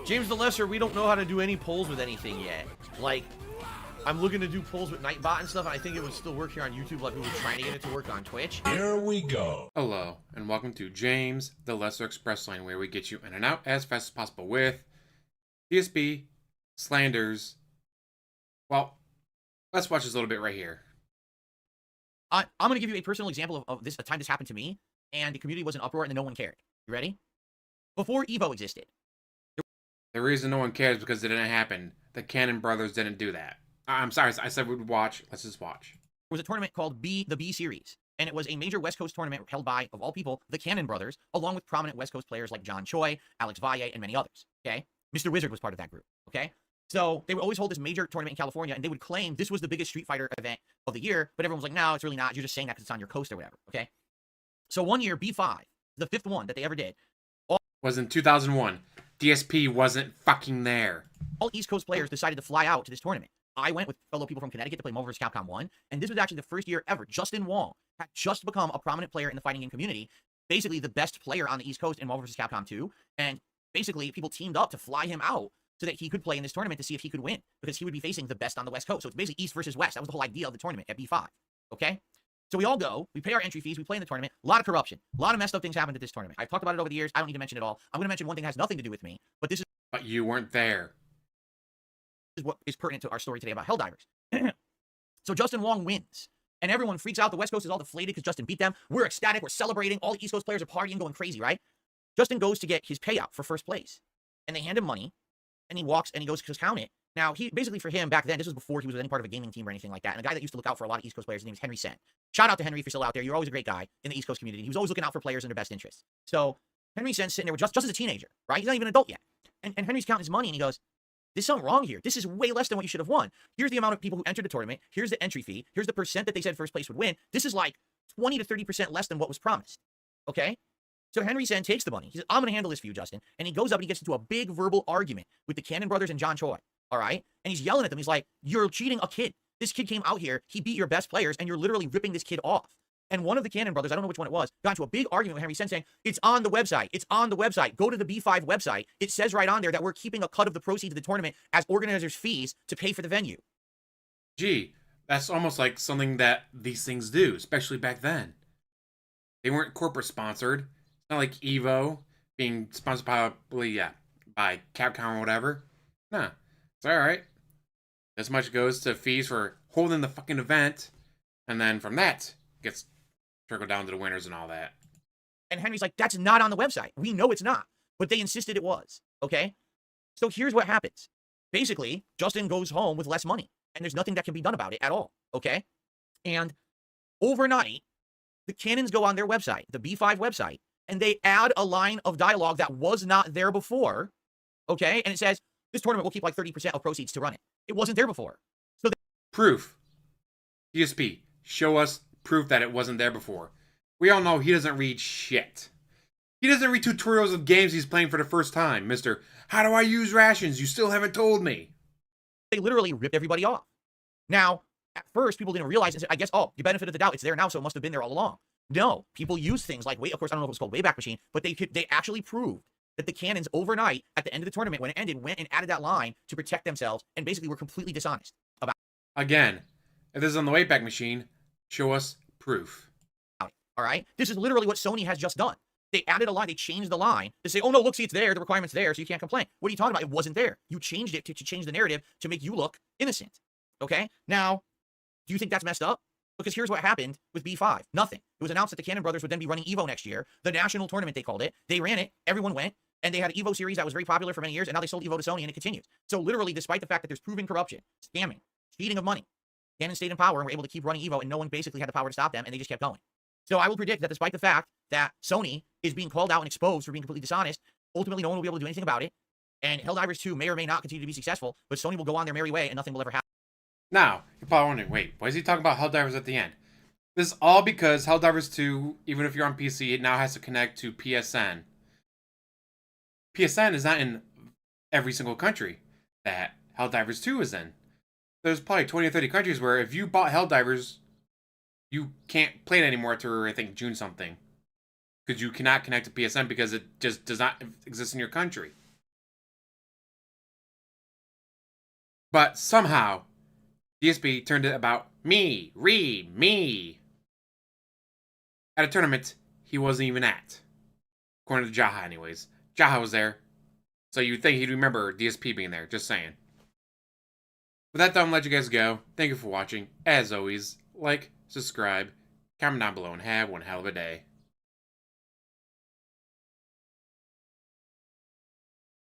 James the Lesser, we don't know how to do any polls with anything yet. Like, I'm looking to do polls with Nightbot and stuff, and I think it would still work here on YouTube, like we were trying to get it to work on Twitch. Here we go. Hello, and welcome to James the Lesser Express Lane, where we get you in and out as fast as possible with DSP, Slanders. Well, let's watch this a little bit right here. I'm going to give you a personal example of this, a time this happened to me, and the community was in uproar and no one cared. You ready? Before Evo existed. The reason no one cares is because it didn't happen. The Cannon brothers didn't do that. I'm sorry, I said we'd watch. Let's just watch. There was a tournament called the B Series, and it was a major West Coast tournament held by, of all people, the Cannon brothers, along with prominent West Coast players like John Choi, Alex Valle, and many others, okay? Mr. Wizard was part of that group, okay? So they would always hold this major tournament in California, and they would claim this was the biggest Street Fighter event of the year, but everyone was like, no, it's really not. You're just saying that because it's on your coast or whatever, okay? So one year, B5, the fifth one that they ever did, Was in 2001. DSP wasn't fucking there. all East Coast players decided to fly out to this tournament. I went with fellow people from Connecticut to play Marvel vs. Capcom 1, and this was actually the first year ever. Justin Wong had just become a prominent player in the fighting game community, basically the best player on the East Coast in Marvel vs. Capcom 2, and basically people teamed up to fly him out so that he could play in this tournament to see if he could win, because he would be facing the best on the West Coast. So it's basically East versus West. That was the whole idea of the tournament at B5, okay? So we all go, we pay our entry fees, we play in the tournament, a lot of corruption, a lot of messed up things happened at this tournament. I've talked about it over the years, I don't need to mention it all. I'm going to mention one thing that has nothing to do with me, but this But you weren't there. is what is pertinent to our story today about Helldivers. So Justin Wong wins, and everyone freaks out. The West Coast is all deflated because Justin beat them. We're ecstatic, we're celebrating, all the East Coast players are partying, going crazy, right? Justin goes to get his payout for first place, and they hand him money, and he walks and he goes to count it. Now, he basically, for him, back then, this was before he was any part of a gaming team or anything like that, and a guy that used to look out for a lot of East Coast players, his name is Henry Sen. Shout out to Henry if you're still out there. You're always a great guy in the East Coast community. He was always looking out for players in their best interests. So Henry Sen's sitting there with just as a teenager, right? He's not even an adult yet. And Henry's counting his money, and he goes, there's something wrong here. This is way less than what you should have won. Here's the amount of people who entered the tournament. Here's the entry fee. Here's the percent that they said first place would win. This is like 20 to 30% less than what was promised. Okay? So Henry Sen takes the money. He says, I'm going to handle this for you, Justin. And he goes up and he gets into a big verbal argument with the Cannon brothers and John Choi. All right? And he's yelling at them. He's like, you're cheating a kid. This kid came out here. He beat your best players, and you're literally ripping this kid off. And one of the Cannon brothers, I don't know which one it was, got into a big argument with Henry Sen saying, it's on the website. It's on the website. Go to the B5 website. It says right on there that we're keeping a cut of the proceeds of the tournament as organizers' fees to pay for the venue. Gee, that's almost like something that these things do, especially back then. They weren't corporate sponsored. It's not like Evo being sponsored probably, by Capcom or whatever. Nah, it's alright. This much goes to fees for holding the fucking event, and then from that, gets trickled down to the winners and all that. And Henry's like, that's not on the website. We know it's not. But they insisted it was. Okay? So here's what happens. Basically, Justin goes home with less money. And there's nothing that can be done about it at all. Okay? And overnight, the Cannons go on their website, the B5 website, and they add a line of dialogue that was not there before. Okay? And it says, this tournament will keep like 30% of proceeds to run it. It wasn't there before. So Proof. DSP, show us proof that it wasn't there before. We all know he doesn't read shit. He doesn't read tutorials of games he's playing for the first time. Mr. How do I use rations? You still haven't told me. they literally ripped everybody off. Now, at first, people didn't realize, and said, I guess, oh, you benefit of the doubt, it's there now, so it must have been there all along. No, people use things like, of course, I don't know if it was called Wayback Machine, but they actually proved that the Cannons overnight, at the end of the tournament, when it ended, went and added that line to protect themselves, and basically were completely dishonest about Again, if this is on the Wayback Machine, show us proof. it. All right? This is literally what Sony has just done. They added a line, they changed the line to say, oh no, look, see, it's there, the requirement's there, so you can't complain. What are you talking about? It wasn't there. You changed it to change the narrative to make you look innocent. Okay? Now, do you think that's messed up? Because here's what happened with B5. Nothing. It was announced that the Cannon brothers would then be running Evo next year. The national tournament, they called it. They ran it. Everyone went. And they had an Evo series that was very popular for many years, and now they sold Evo to Sony, and it continues. So literally, despite the fact that there's proven corruption, scamming, cheating of money, Cannon stayed in power and were able to keep running Evo, and no one basically had the power to stop them, and they just kept going. So I will predict that despite the fact that Sony is being called out and exposed for being completely dishonest, ultimately no one will be able to do anything about it, and Helldivers 2 may or may not continue to be successful, but Sony will go on their merry way, and nothing will ever happen. Now, you're probably wondering, wait, why is he talking about Helldivers at the end? This is all because Helldivers 2, even if you're on PC, it now has to connect to PSN. PSN is not in every single country that Helldivers 2 is in. There's probably 20 or 30 countries where if you bought Helldivers, you can't play it anymore to, I think, June something. Because you cannot connect to PSN because it just does not exist in your country. But somehow, DSP turned it about me. At a tournament he wasn't even at. According to Jaha, anyways. Jaha was there. So you'd think he'd remember DSP being there. Just saying. With that, though, I'm going to let you guys go. Thank you for watching. As always, like, subscribe, comment down below, and have one hell of a day.